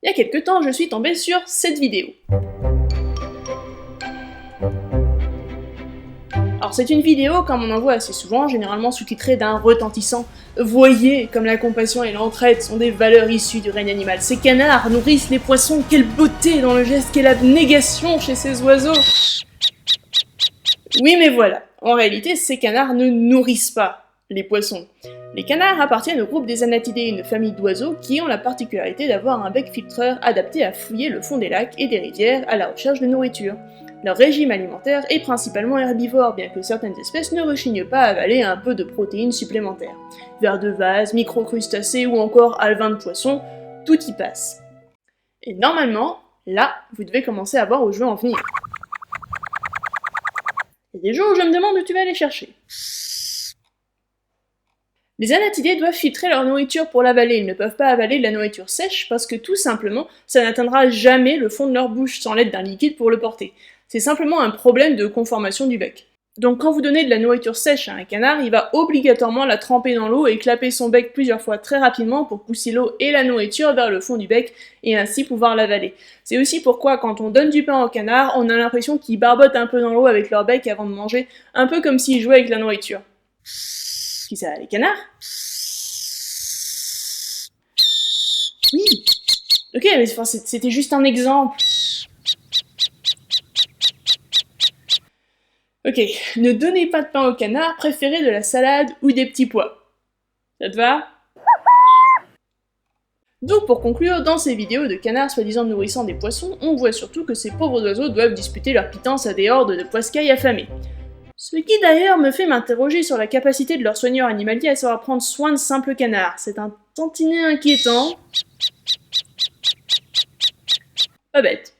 Il y a quelque temps, je suis tombée sur cette vidéo. Alors c'est une vidéo, comme on en voit assez souvent, généralement sous-titrée d'un retentissant « Voyez comme la compassion et l'entraide sont des valeurs issues du règne animal. Ces canards nourrissent les poissons, quelle beauté dans le geste, quelle abnégation chez ces oiseaux !» Oui mais voilà, en réalité ces canards ne nourrissent pas les poissons. Les canards appartiennent au groupe des Anatidés, une famille d'oiseaux qui ont la particularité d'avoir un bec filtreur adapté à fouiller le fond des lacs et des rivières à la recherche de nourriture. Leur régime alimentaire est principalement herbivore, bien que certaines espèces ne rechignent pas à avaler un peu de protéines supplémentaires. Vers de vase, microcrustacés ou encore alevins de poisson, tout y passe. Et normalement, là, vous devez commencer à voir où je veux en venir. Il y a des jours où je me demande où tu vas aller chercher. Les anatidés doivent filtrer leur nourriture pour l'avaler, ils ne peuvent pas avaler de la nourriture sèche parce que tout simplement, ça n'atteindra jamais le fond de leur bouche sans l'aide d'un liquide pour le porter. C'est simplement un problème de conformation du bec. Donc quand vous donnez de la nourriture sèche à un canard, il va obligatoirement la tremper dans l'eau et clapper son bec plusieurs fois très rapidement pour pousser l'eau et la nourriture vers le fond du bec et ainsi pouvoir l'avaler. C'est aussi pourquoi quand on donne du pain au canard, on a l'impression qu'ils barbotent un peu dans l'eau avec leur bec avant de manger, un peu comme s'ils jouaient avec la nourriture. Qui ça, les canards? Oui. Ok, mais c'était juste un exemple. Ok, ne donnez pas de pain au canard, préférez de la salade ou des petits pois. Ça te va? Donc pour conclure, dans ces vidéos de canards soi-disant nourrissant des poissons, on voit surtout que ces pauvres oiseaux doivent disputer leur pitance à des hordes de poiscailles affamés. Ce qui d'ailleurs me fait m'interroger sur la capacité de leurs soigneurs animaliers à savoir prendre soin de simples canards. C'est un tantinet inquiétant. Pas bête.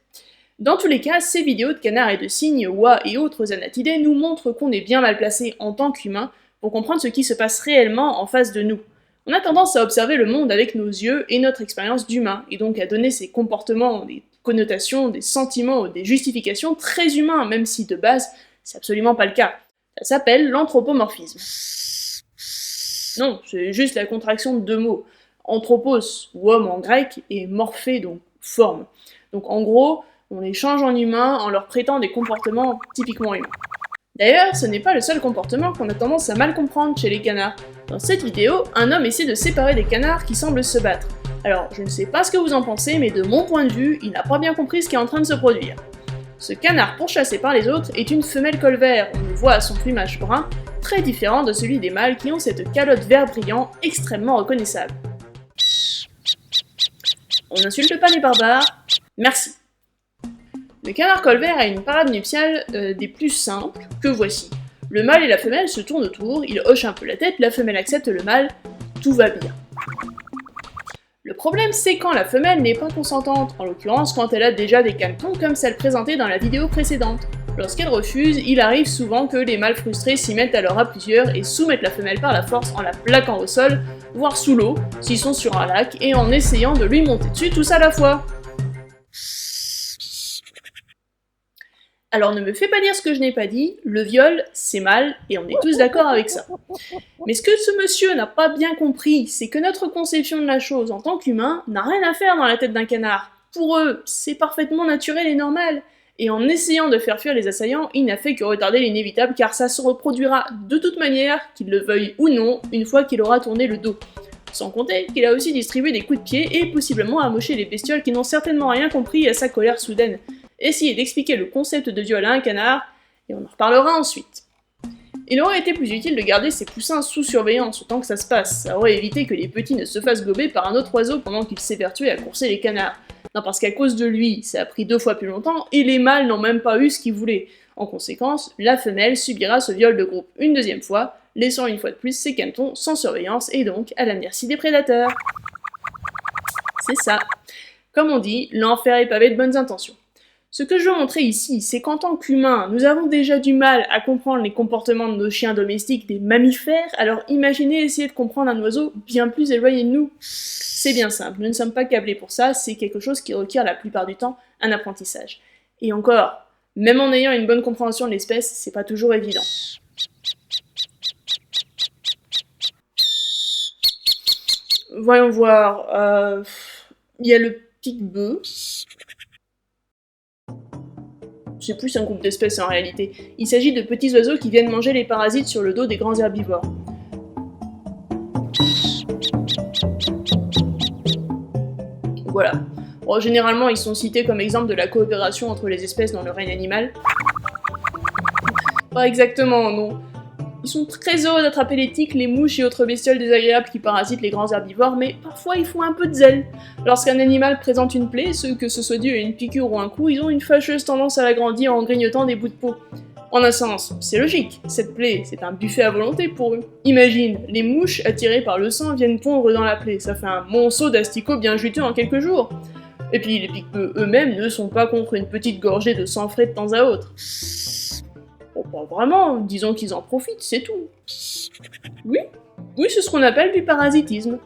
Dans tous les cas, ces vidéos de canards et de cygnes, oies et autres anatidés nous montrent qu'on est bien mal placé en tant qu'humains pour comprendre ce qui se passe réellement en face de nous. On a tendance à observer le monde avec nos yeux et notre expérience d'humain, et donc à donner ces comportements, des connotations, des sentiments, des justifications très humains, même si de base, c'est absolument pas le cas. Ça s'appelle l'anthropomorphisme. Non, c'est juste la contraction de deux mots. Anthropos, ou homme en grec, et morphé, donc forme. Donc en gros, on les change en humains en leur prêtant des comportements typiquement humains. D'ailleurs, ce n'est pas le seul comportement qu'on a tendance à mal comprendre chez les canards. Dans cette vidéo, un homme essaie de séparer des canards qui semblent se battre. Alors, je ne sais pas ce que vous en pensez, mais de mon point de vue, il n'a pas bien compris ce qui est en train de se produire. Ce canard pourchassé par les autres est une femelle colvert, on le voit à son plumage brun, très différent de celui des mâles qui ont cette calotte vert brillant extrêmement reconnaissable. On n'insulte pas les barbares, merci. Le canard colvert a une parade nuptiale des plus simples, que voici. Le mâle et la femelle se tournent autour, ils hochent un peu la tête, la femelle accepte le mâle, tout va bien. Le problème, c'est quand la femelle n'est pas consentante, en l'occurrence quand elle a déjà des canetons comme celle présentée dans la vidéo précédente. Lorsqu'elle refuse, il arrive souvent que les mâles frustrés s'y mettent alors à plusieurs et soumettent la femelle par la force en la plaquant au sol, voire sous l'eau, s'ils sont sur un lac, et en essayant de lui monter dessus tous à la fois. Alors ne me fais pas dire ce que je n'ai pas dit, le viol, c'est mal, et on est tous d'accord avec ça. Mais ce que ce monsieur n'a pas bien compris, c'est que notre conception de la chose en tant qu'humain n'a rien à faire dans la tête d'un canard. Pour eux, c'est parfaitement naturel et normal. Et en essayant de faire fuir les assaillants, il n'a fait que retarder l'inévitable car ça se reproduira de toute manière, qu'il le veuille ou non, une fois qu'il aura tourné le dos. Sans compter qu'il a aussi distribué des coups de pied et possiblement amoché les bestioles qui n'ont certainement rien compris à sa colère soudaine. Essayez d'expliquer le concept de viol à un canard, et on en reparlera ensuite. Il aurait été plus utile de garder ses poussins sous surveillance autant que ça se passe, ça aurait évité que les petits ne se fassent gober par un autre oiseau pendant qu'il s'évertuait à courser les canards. Non, parce qu'à cause de lui, ça a pris 2 fois plus longtemps, et les mâles n'ont même pas eu ce qu'ils voulaient. En conséquence, la femelle subira ce viol de groupe une deuxième fois, laissant une fois de plus ses canetons sans surveillance et donc à la merci des prédateurs. C'est ça. Comme on dit, l'enfer est pavé de bonnes intentions. Ce que je veux montrer ici, c'est qu'en tant qu'humains, nous avons déjà du mal à comprendre les comportements de nos chiens domestiques des mammifères, alors imaginez essayer de comprendre un oiseau bien plus éloigné de nous. C'est bien simple, nous ne sommes pas câblés pour ça, c'est quelque chose qui requiert la plupart du temps un apprentissage. Et encore, même en ayant une bonne compréhension de l'espèce, c'est pas toujours évident. Voyons voir, il y a le pique-bœufs. C'est plus un groupe d'espèces en réalité. Il s'agit de petits oiseaux qui viennent manger les parasites sur le dos des grands herbivores. Voilà. Bon, généralement, ils sont cités comme exemple de la coopération entre les espèces dans le règne animal. Pas exactement, non. Ils sont très heureux d'attraper les tiques, les mouches et autres bestioles désagréables qui parasitent les grands herbivores, mais parfois ils font un peu de zèle. Lorsqu'un animal présente une plaie, que ce soit dû à une piqûre ou un coup, ils ont une fâcheuse tendance à l'agrandir en grignotant des bouts de peau. En un sens, c'est logique, cette plaie, c'est un buffet à volonté pour eux. Imagine, les mouches attirées par le sang viennent pondre dans la plaie, ça fait un monceau d'asticots bien juteux en quelques jours. Et puis les pique-bœufs eux-mêmes ne sont pas contre une petite gorgée de sang frais de temps à autre. Bon, pas vraiment, disons qu'ils en profitent, c'est tout. Oui, c'est ce qu'on appelle du parasitisme.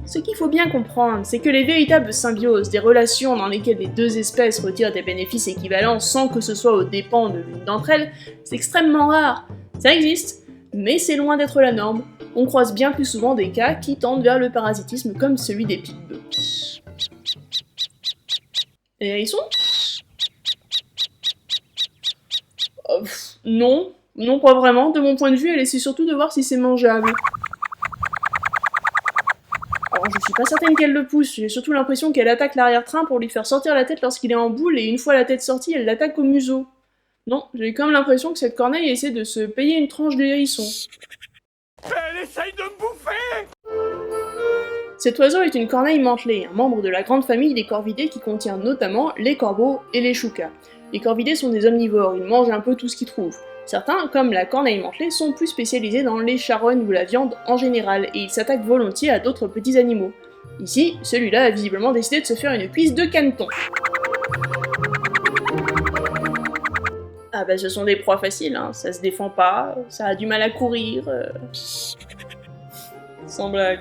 Ce qu'il faut bien comprendre, c'est que les véritables symbioses, des relations dans lesquelles les deux espèces retirent des bénéfices équivalents sans que ce soit aux dépens de l'une d'entre elles, c'est extrêmement rare. Ça existe, mais c'est loin d'être la norme. On croise bien plus souvent des cas qui tendent vers le parasitisme comme celui des pique-bœufs. Les hérissons ? Non, pas vraiment. De mon point de vue, elle essaie surtout de voir si c'est mangeable. Alors, je suis pas certaine qu'elle le pousse, j'ai surtout l'impression qu'elle attaque l'arrière-train pour lui faire sortir la tête lorsqu'il est en boule, et une fois la tête sortie, elle l'attaque au museau. Non, j'ai quand même l'impression que cette corneille essaie de se payer une tranche de hérisson. Elle essaye de me bouffer! Cet oiseau est une corneille mantelée, un membre de la grande famille des corvidés qui contient notamment les corbeaux et les choucas. Les corvidés sont des omnivores, ils mangent un peu tout ce qu'ils trouvent. Certains, comme la corneille mantelée, sont plus spécialisés dans les charognes ou la viande en général, et ils s'attaquent volontiers à d'autres petits animaux. Ici, celui-là a visiblement décidé de se faire une cuisse de caneton. Ah bah ce sont des proies faciles, hein. Ça se défend pas, ça a du mal à courir... Sans blague.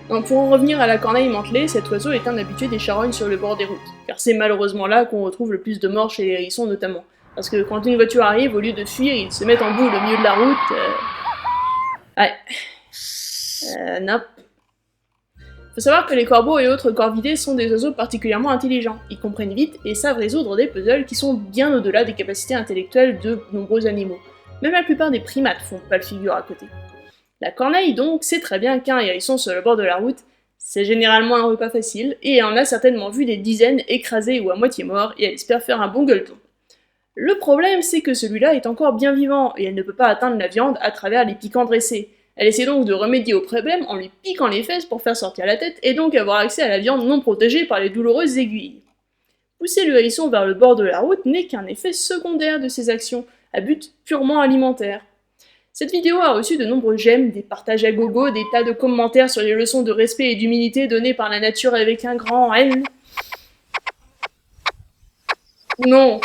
Donc pour en revenir à la corneille mantelée, cet oiseau est un habitué des charognes sur le bord des routes, car c'est malheureusement là qu'on retrouve le plus de morts chez les hérissons notamment. Parce que quand une voiture arrive, au lieu de fuir, ils se mettent en boule au milieu de la route. Nope. Faut savoir que les corbeaux et autres corvidés sont des oiseaux particulièrement intelligents. Ils comprennent vite et savent résoudre des puzzles qui sont bien au-delà des capacités intellectuelles de nombreux animaux. Même la plupart des primates font pas le figure à côté. La corneille donc sait très bien qu'un hérisson sur le bord de la route, c'est généralement un repas facile, et elle en a certainement vu des dizaines écrasés ou à moitié morts, et elle espère faire un bon gueuleton. Le problème, c'est que celui-là est encore bien vivant, et elle ne peut pas atteindre la viande à travers les piquants dressés. Elle essaie donc de remédier au problème en lui piquant les fesses pour faire sortir la tête, et donc avoir accès à la viande non protégée par les douloureuses aiguilles. Pousser le hérisson vers le bord de la route n'est qu'un effet secondaire de ses actions, à but purement alimentaire. Cette vidéo a reçu de nombreux j'aime, des partages à gogo, des tas de commentaires sur les leçons de respect et d'humilité données par la nature avec un grand N. Non,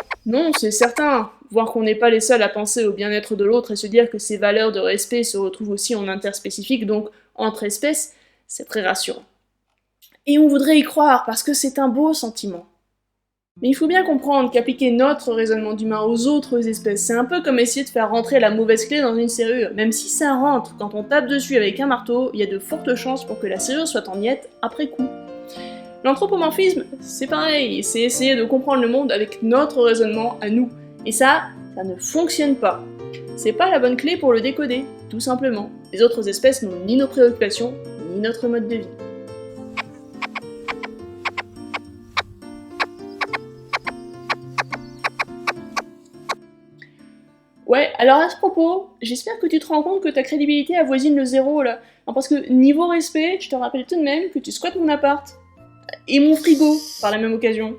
c'est certain. Voir qu'on n'est pas les seuls à penser au bien-être de l'autre et se dire que ces valeurs de respect se retrouvent aussi en interspécifique, donc entre espèces, c'est très rassurant. Et on voudrait y croire, parce que c'est un beau sentiment. Mais il faut bien comprendre qu'appliquer notre raisonnement d'humain aux autres espèces, c'est un peu comme essayer de faire rentrer la mauvaise clé dans une serrure. Même si ça rentre, quand on tape dessus avec un marteau, il y a de fortes chances pour que la serrure soit en miettes après coup. L'anthropomorphisme, c'est pareil, c'est essayer de comprendre le monde avec notre raisonnement à nous. Et ça ne fonctionne pas. C'est pas la bonne clé pour le décoder, tout simplement. Les autres espèces n'ont ni nos préoccupations, ni notre mode de vie. Ouais, alors à ce propos, j'espère que tu te rends compte que ta crédibilité avoisine le zéro là. Non, parce que niveau respect, je te rappelle tout de même que tu squattes mon appart. Et mon frigo, par la même occasion.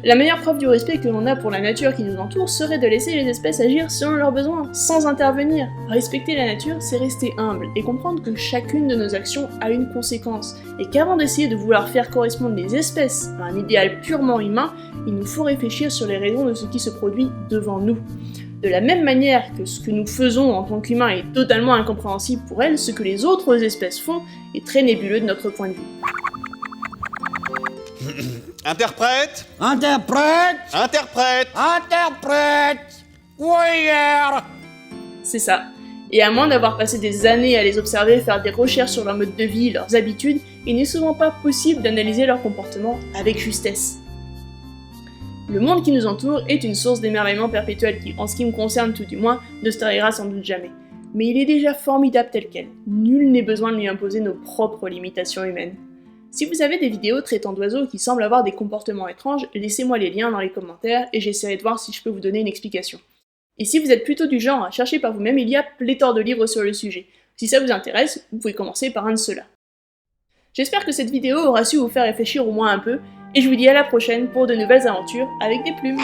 La meilleure preuve du respect que l'on a pour la nature qui nous entoure serait de laisser les espèces agir selon leurs besoins, sans intervenir. Respecter la nature, c'est rester humble et comprendre que chacune de nos actions a une conséquence, et qu'avant d'essayer de vouloir faire correspondre les espèces à un idéal purement humain, il nous faut réfléchir sur les raisons de ce qui se produit devant nous. De la même manière que ce que nous faisons en tant qu'humains est totalement incompréhensible pour elles, ce que les autres espèces font est très nébuleux de notre point de vue. Interprète! Interprète! Interprète! Interprète! Oui, hier! C'est ça. Et à moins d'avoir passé des années à les observer, faire des recherches sur leur mode de vie, leurs habitudes, il n'est souvent pas possible d'analyser leur comportement avec justesse. Le monde qui nous entoure est une source d'émerveillement perpétuel qui, en ce qui me concerne tout du moins, ne se tarira sans doute jamais. Mais il est déjà formidable tel quel. Nul n'est besoin de lui imposer nos propres limitations humaines. Si vous avez des vidéos traitant d'oiseaux qui semblent avoir des comportements étranges, laissez-moi les liens dans les commentaires et j'essaierai de voir si je peux vous donner une explication. Et si vous êtes plutôt du genre à chercher par vous-même, il y a pléthore de livres sur le sujet. Si ça vous intéresse, vous pouvez commencer par un de ceux-là. J'espère que cette vidéo aura su vous faire réfléchir au moins un peu, et je vous dis à la prochaine pour de nouvelles aventures avec des plumes.